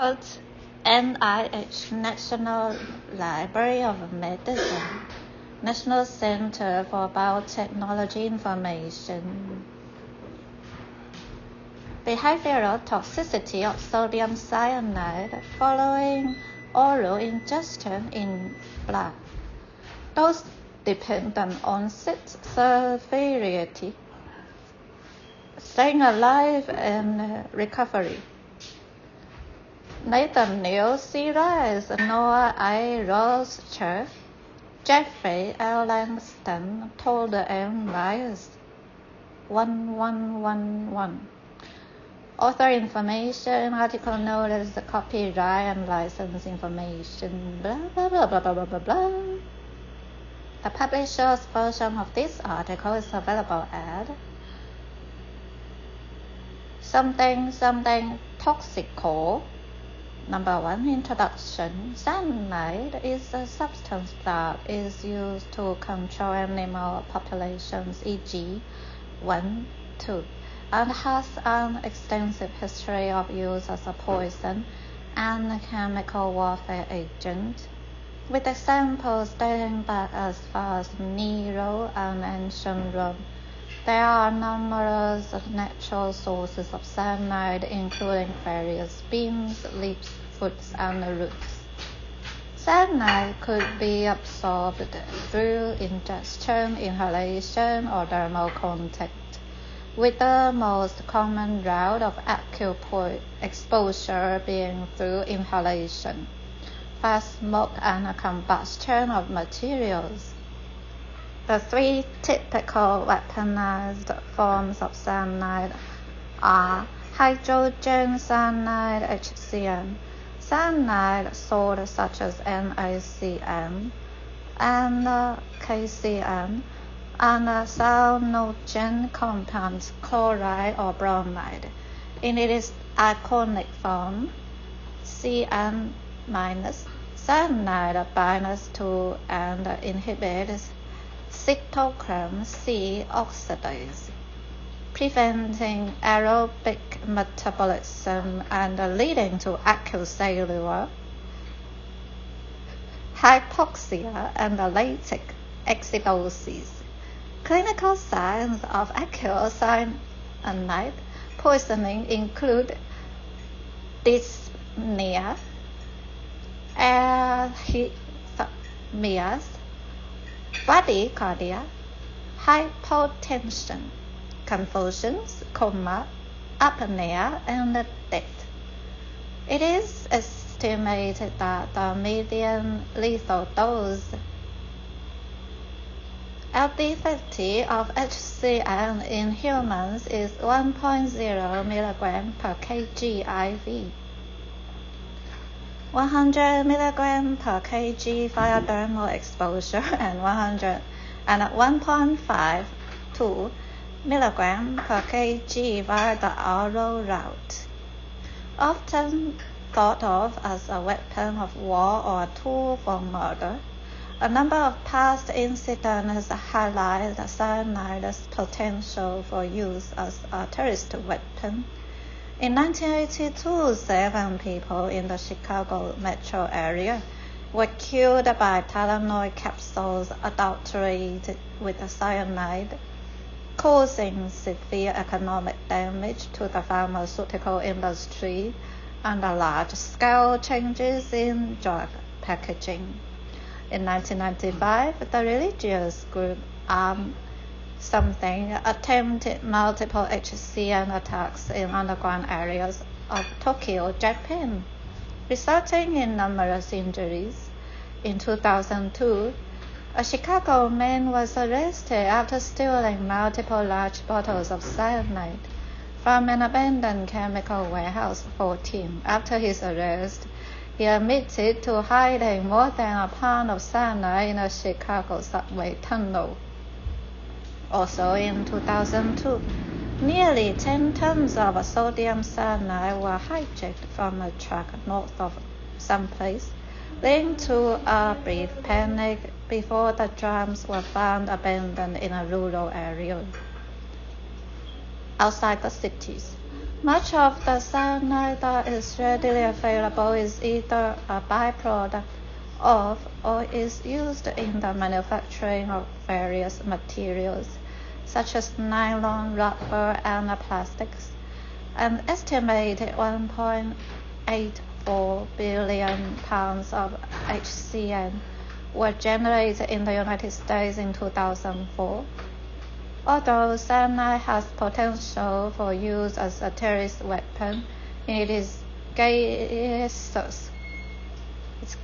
NIH, National Library of Medicine, National Center for Biotechnology Information. Behavioral toxicity of sodium cyanide following oral ingestion in blood. Dose-dependent onset, severity, staying alive and recovery. Nathan Neal, C. Rice, Noah I. Rothschild, Jeffrey L. Langston, told M. Rice, 1111. Author information, article notice, copyright and license information, blah, blah, blah, blah, blah, blah, blah, blah. The publisher's version of this article is available at something toxical. Number 1, introduction. Cyanide is a substance that is used to control animal populations, e.g., 1, 2, and has an extensive history of use as a poison and chemical warfare agent, with examples dating back as far as Nero and ancient Rome. There are numerous natural sources of cyanide, including various beans, leaves, fruits, and roots. Cyanide could be absorbed through ingestion, inhalation, or dermal contact, with the most common route of acute exposure being through inhalation, fast smoke, and combustion of materials. The 3 typical weaponized forms of cyanide are hydrogen cyanide (HCN), cyanide salts such as NaCN and KCN, and cyanogen compounds chloride or bromide. In its iconic form, Cn-, cyanide binds to and inhibits cytochrome C oxidase, preventing aerobic metabolism and leading to acute cellular hypoxia and lactic acidosis. Clinical signs of acute cyanide poisoning include dyspnea, arrhythmias, bradycardia, hypotension, convulsions, coma, apnea, and death. It is estimated that the median lethal dose LD50 of HCN in humans is 1.0 mg per kg IV, 100 mg per kg via dermal exposure, and 1.5 to mg per kg via the oral route. Often thought of as a weapon of war or a tool for murder, a number of past incidents highlight cyanide's potential for use as a terrorist weapon. In 1982, 7 people in the Chicago metro area were killed by Tylenol capsules adulterated with cyanide, causing severe economic damage to the pharmaceutical industry and large-scale changes in drug packaging. In 1995, the religious group Something attempted multiple HCN attacks in underground areas of Tokyo, Japan, resulting in numerous injuries. In 2002, a Chicago man was arrested after stealing multiple large bottles of cyanide from an abandoned chemical warehouse 14. After his arrest, he admitted to hiding more than a pound of cyanide in a Chicago subway tunnel. Also in 2002, nearly 10 tons of sodium cyanide were hijacked from a truck north of someplace, leading to a brief panic before the drums were found abandoned in a rural area outside the cities. Much of the cyanide that is readily available is either a byproduct of or is used in the manufacturing of various materials, such as nylon, rubber, and plastics. An estimated 1.84 billion pounds of HCN were generated in the United States in 2004. Although cyanide has potential for use as a terrorist weapon in its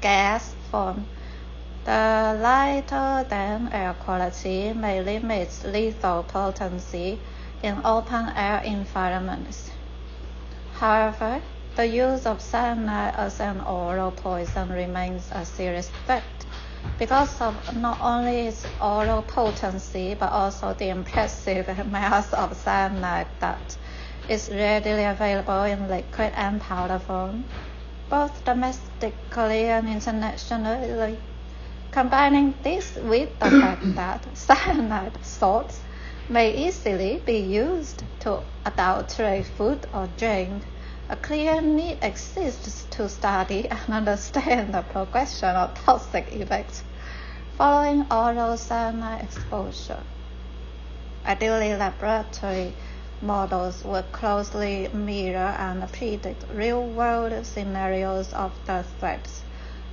gas form, the lighter than air quality may limit lethal potency in open air environments. However, the use of cyanide as an oral poison remains a serious threat because of not only its oral potency but also the impressive mass of cyanide that is readily available in liquid and powder form, both domestically and internationally. Combining this with the fact that cyanide salts may easily be used to adulterate food or drink, a clear need exists to study and understand the progression of toxic effects following oral cyanide exposure. Ideally, laboratory models would closely mirror and predict real-world scenarios of the threats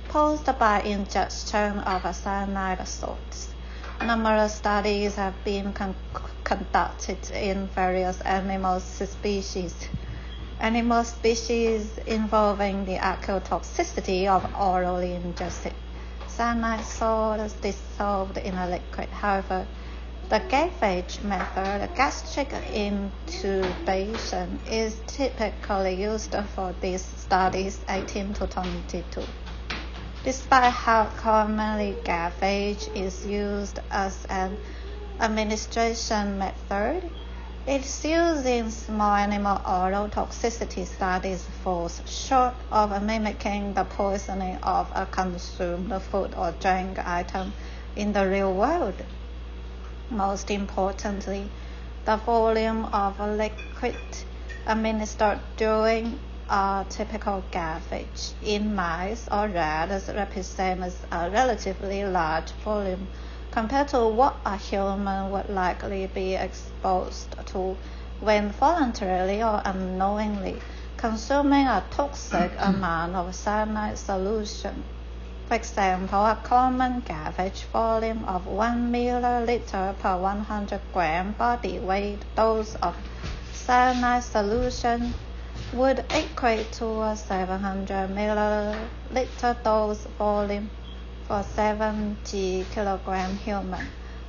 posed by ingestion of cyanide salts. Numerous studies have been conducted in various animal species involving the acute toxicity of orally ingested cyanide salts dissolved in a liquid. However, the gavage method, gastric intubation, is typically used for these studies 18 to 22. Despite how commonly gavage is used as an administration method, its use in small animal oral toxicity studies falls short of mimicking the poisoning of a consumed food or drink item in the real world. Most importantly, the volume of liquid administered during a typical gavage in mice or rats represents a relatively large volume compared to what a human would likely be exposed to when voluntarily or unknowingly consuming a toxic amount of cyanide solution. For example, a common gavage volume of 1 milliliter per 100 gram body weight dose of cyanide solution would equate to a 700 milliliter dose volume for 70 kilogram human.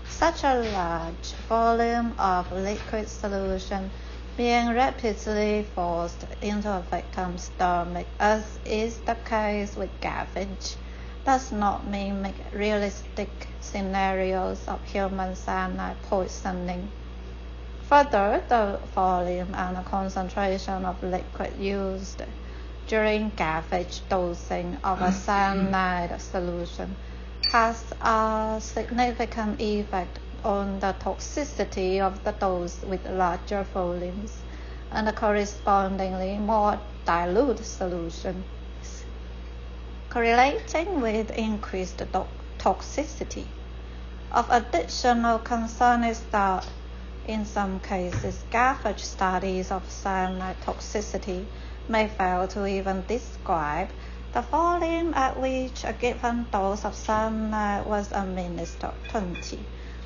Such a large volume of liquid solution being rapidly forced into a victim's stomach, as is the case with gavage, does not mimic realistic scenarios of human cyanide poisoning. Further, the volume and concentration of liquid used during gavage dosing of a cyanide solution has a significant effect on the toxicity of the dose with larger volumes and correspondingly more dilute solutions, correlating with increased toxicity. Of additional concern is that in some cases, gavage studies of cyanide toxicity may fail to even describe the volume at which a given dose of cyanide was administered. 20.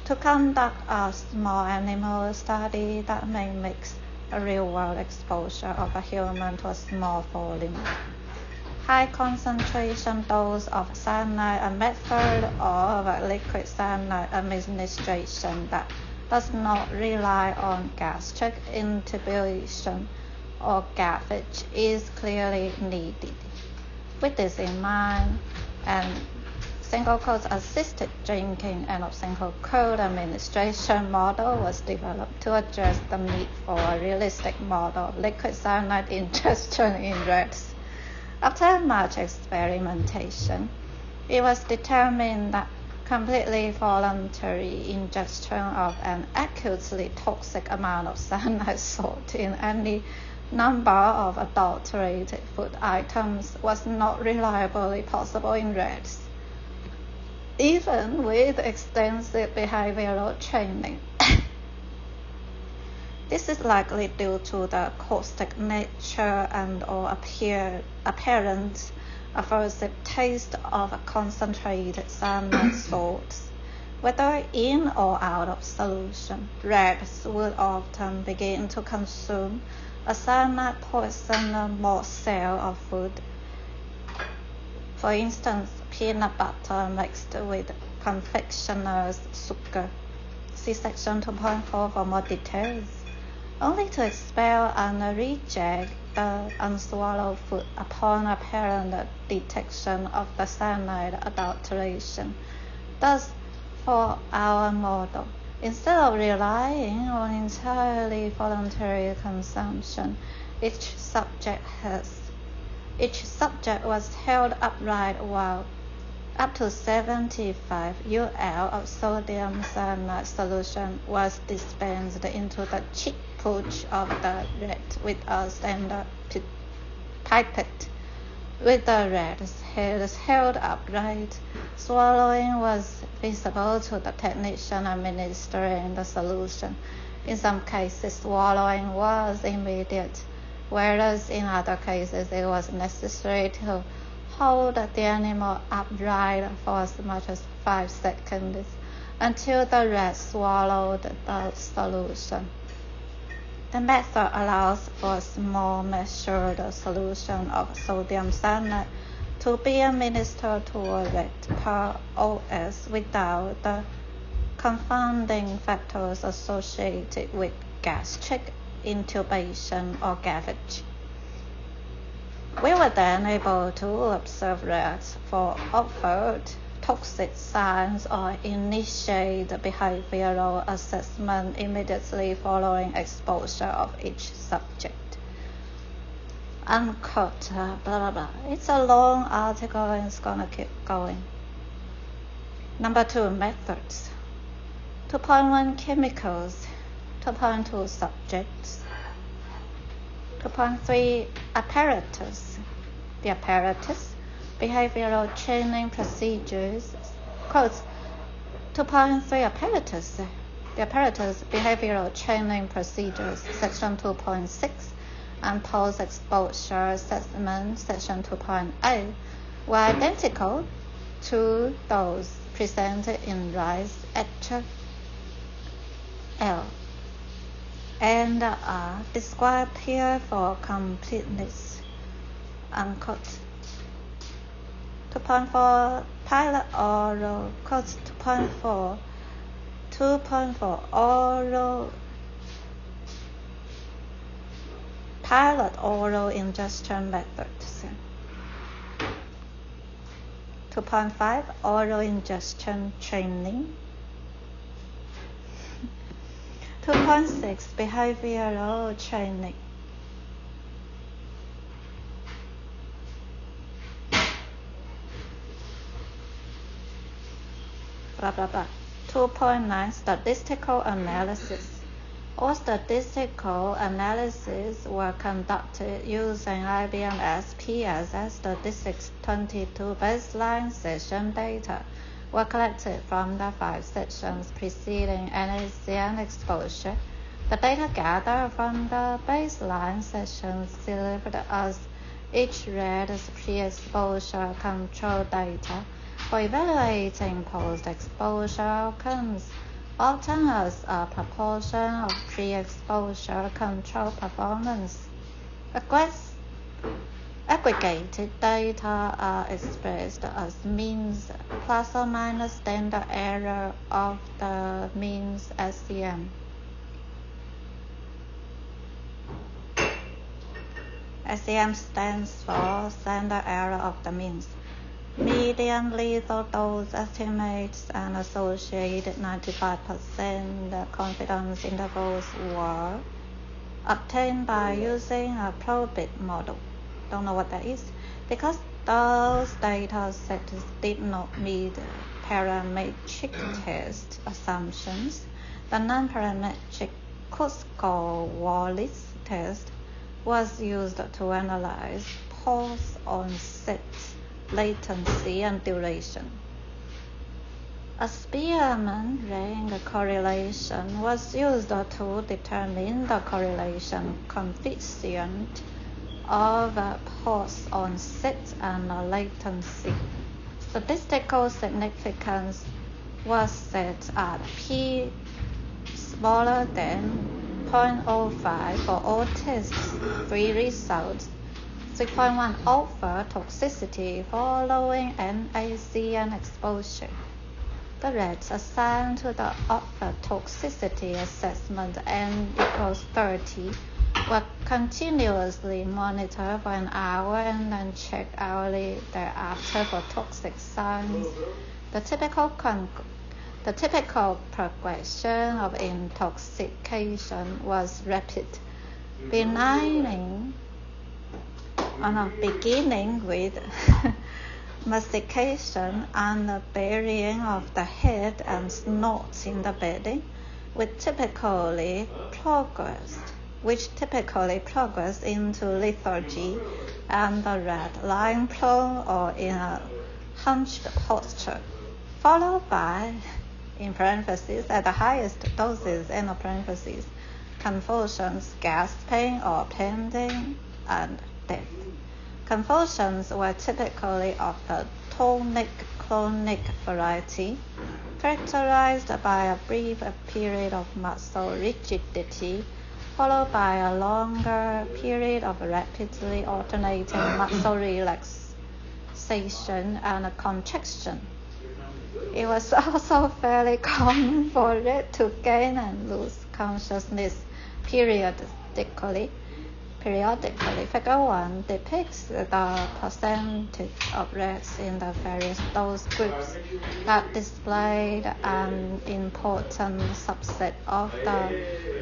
To conduct a small animal study that mimics a real-world exposure of a human to a small volume, high concentration dose of cyanide, a method of liquid cyanide administration that does not rely on gastric intubation or gavage is clearly needed. With this in mind, and single-course assisted drinking and a single-course administration model was developed to address the need for a realistic model of liquid cyanide ingestion in rats. After much experimentation, it was determined that completely voluntary ingestion of an acutely toxic amount of cyanide salt in any number of adulterated food items was not reliably possible in rats, even with extensive behavioral training. This is likely due to the caustic nature and/or apparent aversive taste of concentrated cyanide salts. Whether in or out of solution, rats would often begin to consume a cyanide poisoned morsel of food. For instance, peanut butter mixed with confectioner's sugar. See section 2.4 for more details. Only to expel and reject the unswallowed food upon apparent detection of the cyanide adulteration. Thus, for our model, instead of relying on entirely voluntary consumption, each subject was held upright while up to 75 UL of sodium cyanide solution was dispensed into the cheek pouch of the rat with a standard pipette. With the rat's heads held upright, swallowing was visible to the technician administering the solution. In some cases, swallowing was immediate, whereas in other cases it was necessary to hold the animal upright for as much as 5 seconds until the rat swallowed the solution. The method allows for a small measured solution of sodium cyanide to be administered to a rat per OS without the confounding factors associated with gastric intubation or gavage. We were then able to observe rats for overt toxic signs or initiate behavioral assessment immediately following exposure of each subject. Unquote, blah, blah, blah. It's a long article and it's gonna keep going. Number 2, methods. 2.1 chemicals. 2.2 subjects. 2.3 apparatus. The apparatus, behavioral training procedures. Quotes, 2.3 apparatus. The apparatus, behavioral training procedures, section 2.6, and post-exposure assessment, section 2.8, were identical to those presented in Rice et al. And are described here for completeness. Unquote. 2.4 pilot oral, quote 2.4 oral pilot oral ingestion methods. 2.5 oral ingestion training. 2.6 behavioral training. Blah, blah, blah. 2.9 statistical analysis. All statistical analyses were conducted using IBM SPSS Statistics 22 baseline session data were collected from the 5 sessions preceding NaCN exposure. The data gathered from the baseline sessions served as each rat's pre-exposure control data for evaluating post-exposure outcomes, often as a proportion of pre-exposure control performance. Aggregated data are expressed as means plus or minus standard error of the means SCM. SCM stands for standard error of the means. Median lethal dose estimates and associated 95% confidence intervals were obtained by using a probit model. Don't know what that is. Because those data sets did not meet parametric test assumptions, the non-parametric Kutzko-Wallis test was used to analyze pulse onset, latency, and duration. A Spearman ring correlation was used to determine the correlation coefficient of pulse onset and latency. Statistical significance was set at p smaller than 0.05 for all tests. 3 results. 3.1 offer toxicity following NaCN exposure. The rates assigned to the offer toxicity assessment N equals 30 were continuously monitored for an hour and then checked hourly thereafter for toxic signs. The typical progression of intoxication was rapid, beginning with mastication and burying of the head and snorts in the bedding, which typically progressed into lethargy and the rat lying prone or in a hunched posture, followed by, in parentheses, at the highest doses, end of parentheses, convulsions, gasping or panting, and death. Convulsions were typically of the tonic-clonic variety, characterized by a brief period of muscle rigidity, followed by a longer period of rapidly alternating muscle relaxation and contraction. It was also fairly common for it to gain and lose consciousness periodically. Figure 1 depicts the percentage of rats in the various dose groups that displayed an important subset of the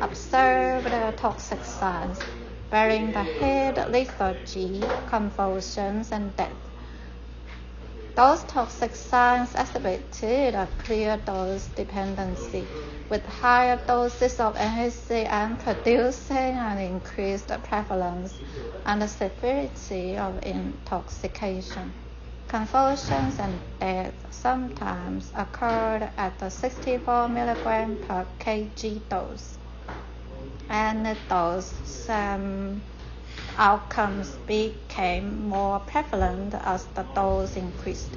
observed toxic signs, burying the head, lethargy, convulsions, and death. Those toxic signs exhibited a clear dose dependency, with higher doses of NaCN producing an increased prevalence and severity of intoxication. Convulsions and death sometimes occurred at the 64 mg per kg dose, and those outcomes became more prevalent as the dose increased.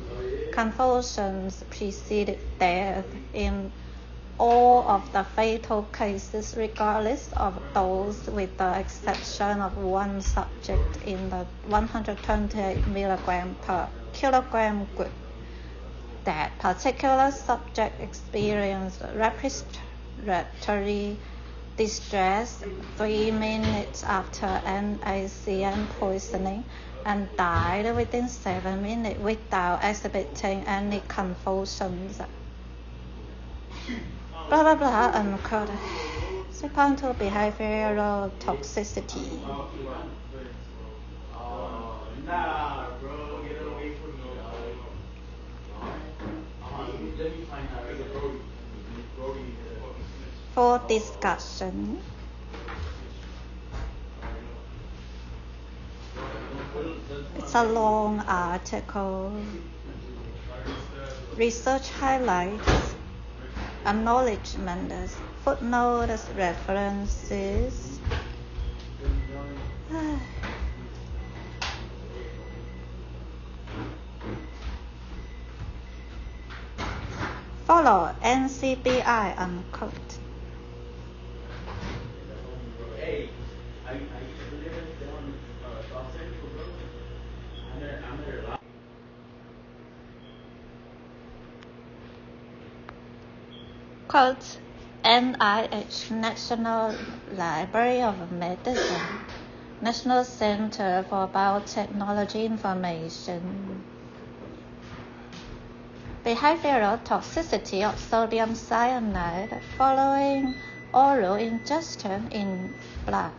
Convulsions preceded death in all of the fatal cases, regardless of dose, with the exception of one subject in the 128 mg per kilogram group. That particular subject experienced respiratory distress 3 minutes after NaCN poisoning and died within 7 minutes without exhibiting any convulsions. Blah blah blah, unquote. 3.2 Behavioral toxicity. For discussion, it's a long article. Research highlights, acknowledgements, footnotes, references. Follow NCBI, unquote. Quote, NIH, National Library of Medicine, National Center for Biotechnology Information. Behavioral toxicity of sodium cyanide following oral ingestion in blood.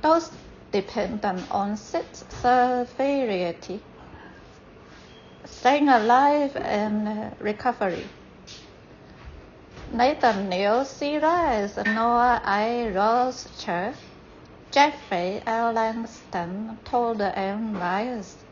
Dose-dependent onset, severity, staying alive and recovery. Nathan Neal, C. Rice, Noah I. Rothschild, Jeffrey L. Langston told the analyst